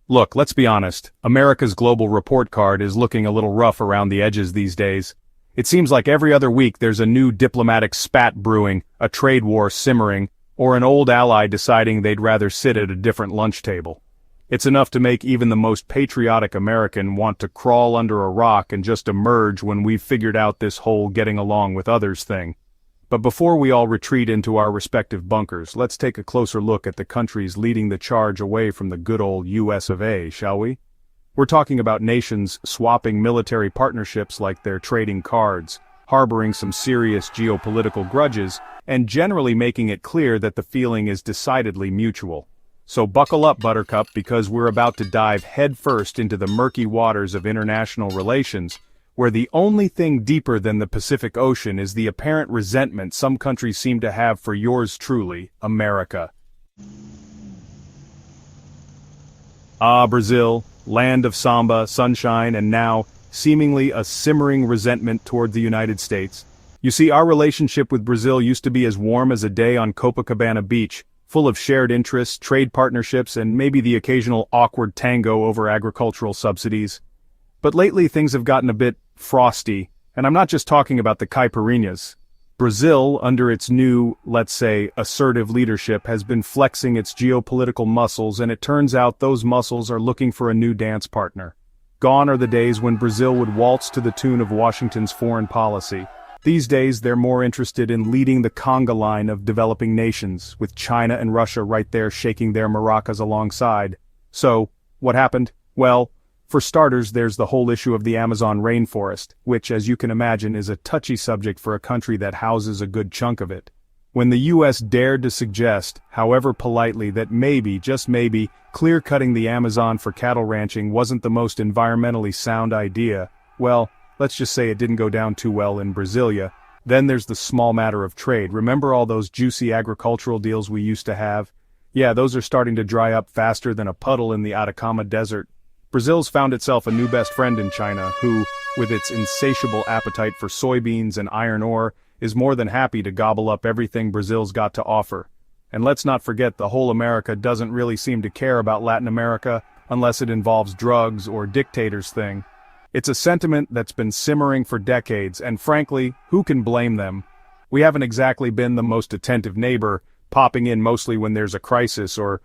Look, let's be honest, America's global report card is looking a little rough around the edges these days. It seems like every other week there's a new diplomatic spat brewing, a trade war simmering, or an old ally deciding they'd rather sit at a different lunch table. It's enough to make even the most patriotic American want to crawl under a rock and just emerge when we've figured out this whole getting along with others thing. But before we all retreat into our respective bunkers, let's take a closer look at the countries leading the charge away from the good old US of A, shall we? We're talking about nations swapping military partnerships like they're trading cards, harboring some serious geopolitical grudges, and generally making it clear that the feeling is decidedly mutual. So buckle up, Buttercup, because we're about to dive headfirst into the murky waters of international relations, where the only thing deeper than the Pacific Ocean is the apparent resentment some countries seem to have for yours truly, America. Ah, Brazil, land of samba, sunshine, and now, seemingly a simmering resentment toward the United States. You see, our relationship with Brazil used to be as warm as a day on Copacabana Beach, full of shared interests, trade partnerships, and maybe the occasional awkward tango over agricultural subsidies. But lately things have gotten a bit frosty, and I'm not just talking about the caipirinhas. Brazil, under its new, let's say, assertive leadership, has been flexing its geopolitical muscles, and it turns out those muscles are looking for a new dance partner. Gone are the days when Brazil would waltz to the tune of Washington's foreign policy. These days they're more interested in leading the conga line of developing nations, with China and Russia right there shaking their maracas alongside. So, what happened? Well, for starters, there's the whole issue of the Amazon rainforest, which, as you can imagine, is a touchy subject for a country that houses a good chunk of it. When the US dared to suggest, however politely, that maybe, just maybe, clear-cutting the Amazon for cattle ranching wasn't the most environmentally sound idea, well, let's just say it didn't go down too well in Brasilia. Then there's the small matter of trade. Remember all those juicy agricultural deals we used to have? Yeah, those are starting to dry up faster than a puddle in the Atacama Desert. Brazil's found itself a new best friend in China, who, with its insatiable appetite for soybeans and iron ore, is more than happy to gobble up everything Brazil's got to offer. And let's not forget the whole America doesn't really seem to care about Latin America unless it involves drugs or dictators thing. It's a sentiment that's been simmering for decades, and frankly, who can blame them? We haven't exactly been the most attentive neighbor, popping in mostly when there's a crisis or,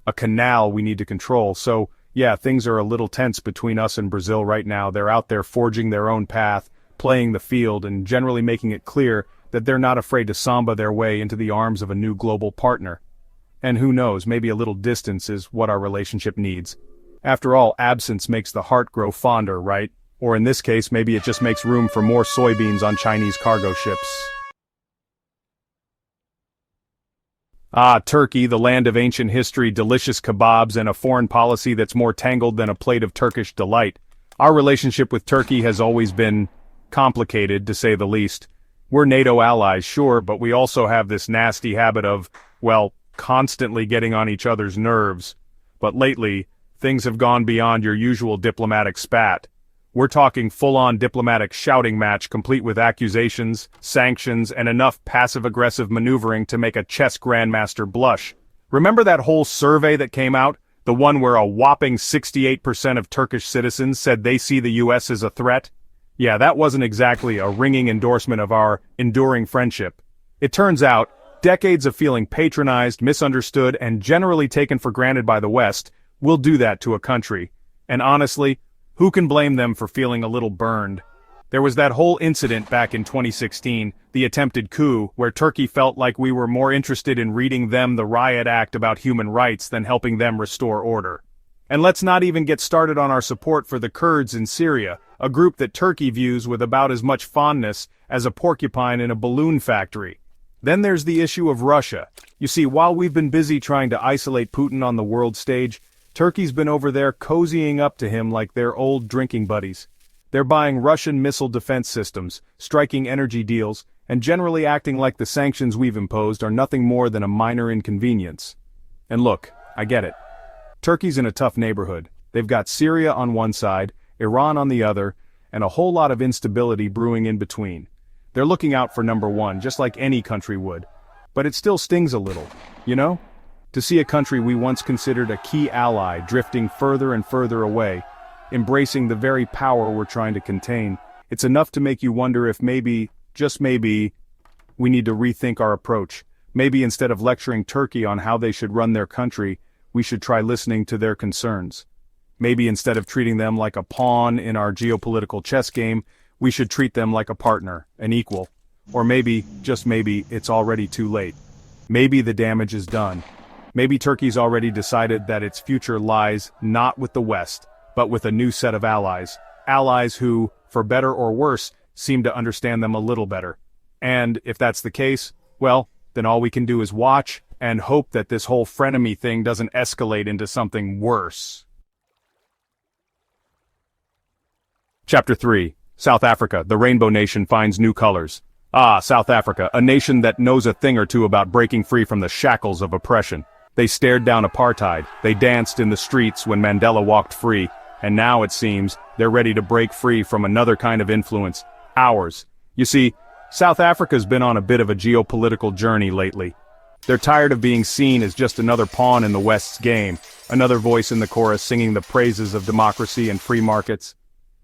a canal we need to control, so yeah, things are a little tense between us and Brazil right now. They're out there forging their own path, playing the field, and generally making it clear that they're not afraid to samba their way into the arms of a new global partner. And who knows, maybe a little distance is what our relationship needs. After all, absence makes the heart grow fonder, right? Or in this case, maybe it just makes room for more soybeans on Chinese cargo ships. Ah, Turkey, the land of ancient history, delicious kebabs, and a foreign policy that's more tangled than a plate of Turkish delight. Our relationship with Turkey has always been complicated, to say the least. We're NATO allies, sure, but we also have this nasty habit of, well, constantly getting on each other's nerves. But lately, things have gone beyond your usual diplomatic spat. We're talking full-on diplomatic shouting match complete with accusations, sanctions, and enough passive-aggressive maneuvering to make a chess grandmaster blush. Remember that whole survey that came out? The one where a whopping 68% of Turkish citizens said they see the US as a threat? Yeah, that wasn't exactly a ringing endorsement of our enduring friendship. It turns out, decades of feeling patronized, misunderstood, and generally taken for granted by the West will do that to a country. And honestly, who can blame them for feeling a little burned? There was that whole incident back in 2016, the attempted coup, where Turkey felt like we were more interested in reading them the riot act about human rights than helping them restore order. And let's not even get started on our support for the Kurds in Syria, a group that Turkey views with about as much fondness as a porcupine in a balloon factory. Then there's the issue of Russia. You see, while we've been busy trying to isolate Putin on the world stage, Turkey's been over there cozying up to him like they're old drinking buddies. They're buying Russian missile defense systems, striking energy deals, and generally acting like the sanctions we've imposed are nothing more than a minor inconvenience. And look, I get it. Turkey's in a tough neighborhood. They've got Syria on one side, Iran on the other, and a whole lot of instability brewing in between. They're looking out for number one, just like any country would. But it still stings a little, you know? To see a country we once considered a key ally drifting further and further away, embracing the very power we're trying to contain, it's enough to make you wonder if maybe, just maybe, we need to rethink our approach. Maybe instead of lecturing Turkey on how they should run their country, we should try listening to their concerns. Maybe instead of treating them like a pawn in our geopolitical chess game, we should treat them like a partner, an equal. Or maybe, just maybe, it's already too late. Maybe the damage is done. Maybe Turkey's already decided that its future lies not with the West, but with a new set of allies. Allies who, for better or worse, seem to understand them a little better. And, if that's the case, well, then all we can do is watch and hope that this whole frenemy thing doesn't escalate into something worse. Chapter 3. South Africa, the Rainbow Nation finds new colors. Ah, South Africa, a nation that knows a thing or two about breaking free from the shackles of oppression. They stared down apartheid, they danced in the streets when Mandela walked free, and now it seems they're ready to break free from another kind of influence, ours. You see, South Africa's been on a bit of a geopolitical journey lately. They're tired of being seen as just another pawn in the West's game, another voice in the chorus singing the praises of democracy and free markets.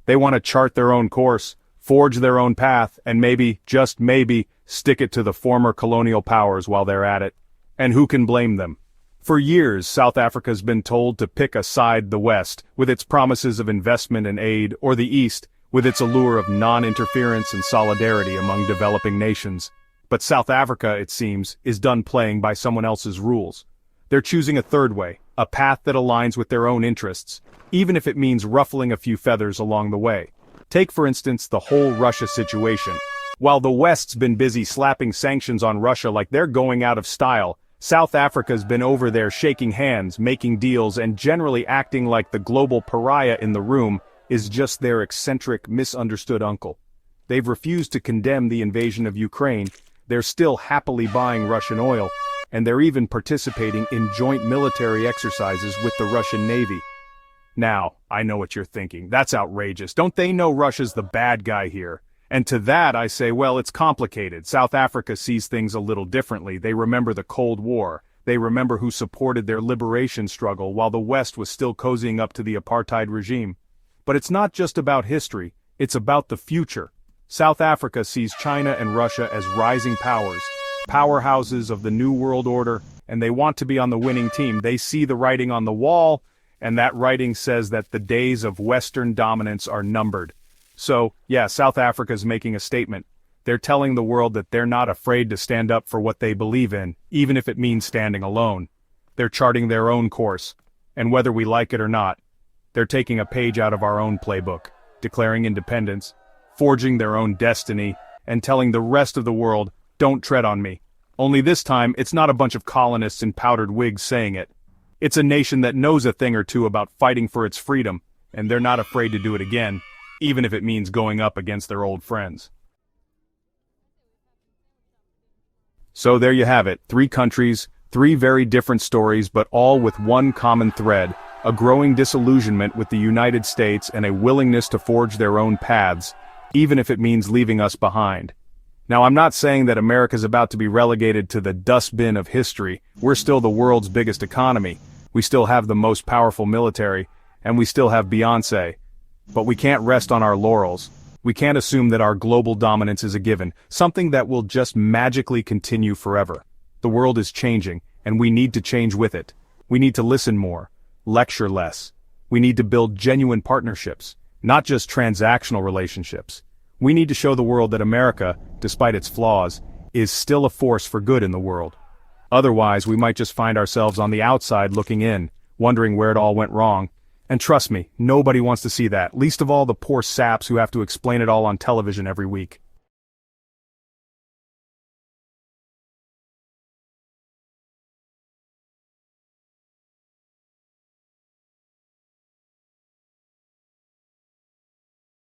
They want to chart their own course, forge their own path, and maybe, just maybe, stick it to the former colonial powers while they're at it. And who can blame them? For years, South Africa's been told to pick a side, the West, with its promises of investment and aid, or the East, with its allure of non-interference and solidarity among developing nations. But South Africa, it seems, is done playing by someone else's rules. They're choosing a third way, a path that aligns with their own interests, even if it means ruffling a few feathers along the way. Take, for instance, the whole Russia situation. While the West's been busy slapping sanctions on Russia like they're going out of style, South Africa's been over there shaking hands, making deals, and generally acting like the global pariah in the room is just their eccentric, misunderstood uncle. They've refused to condemn the invasion of Ukraine, they're still happily buying Russian oil, and they're even participating in joint military exercises with the Russian Navy. Now, I know what you're thinking, that's outrageous. Don't they know Russia's the bad guy here? And to that I say, well, it's complicated. South Africa sees things a little differently. They remember the Cold War. They remember who supported their liberation struggle while the West was still cozying up to the apartheid regime. But it's not just about history, it's about the future. South Africa sees China and Russia as rising powers, powerhouses of the New World Order, and they want to be on the winning team. They see the writing on the wall, and that writing says that the days of Western dominance are numbered. So, yeah, South Africa's making a statement. They're telling the world that they're not afraid to stand up for what they believe in, even if it means standing alone. They're charting their own course, and whether we like it or not, they're taking a page out of our own playbook, declaring independence, forging their own destiny, and telling the rest of the world, don't tread on me. Only this time, it's not a bunch of colonists in powdered wigs saying it. It's a nation that knows a thing or two about fighting for its freedom, and they're not afraid to do it again, even if it means going up against their old friends. So there you have it, 3 countries, 3 very different stories, but all with one common thread, a growing disillusionment with the United States and a willingness to forge their own paths, even if it means leaving us behind. Now, I'm not saying that America's about to be relegated to the dustbin of history. We're still the world's biggest economy. We still have the most powerful military, and we still have Beyoncé. But we can't rest on our laurels. We can't assume that our global dominance is a given, something that will just magically continue forever. The world is changing, and we need to change with it. We need to listen more, lecture less. We need to build genuine partnerships, not just transactional relationships. We need to show the world that America, despite its flaws, is still a force for good in the world. Otherwise, we might just find ourselves on the outside looking in, wondering where it all went wrong. And trust me, nobody wants to see that, least of all the poor saps who have to explain it all on television every week.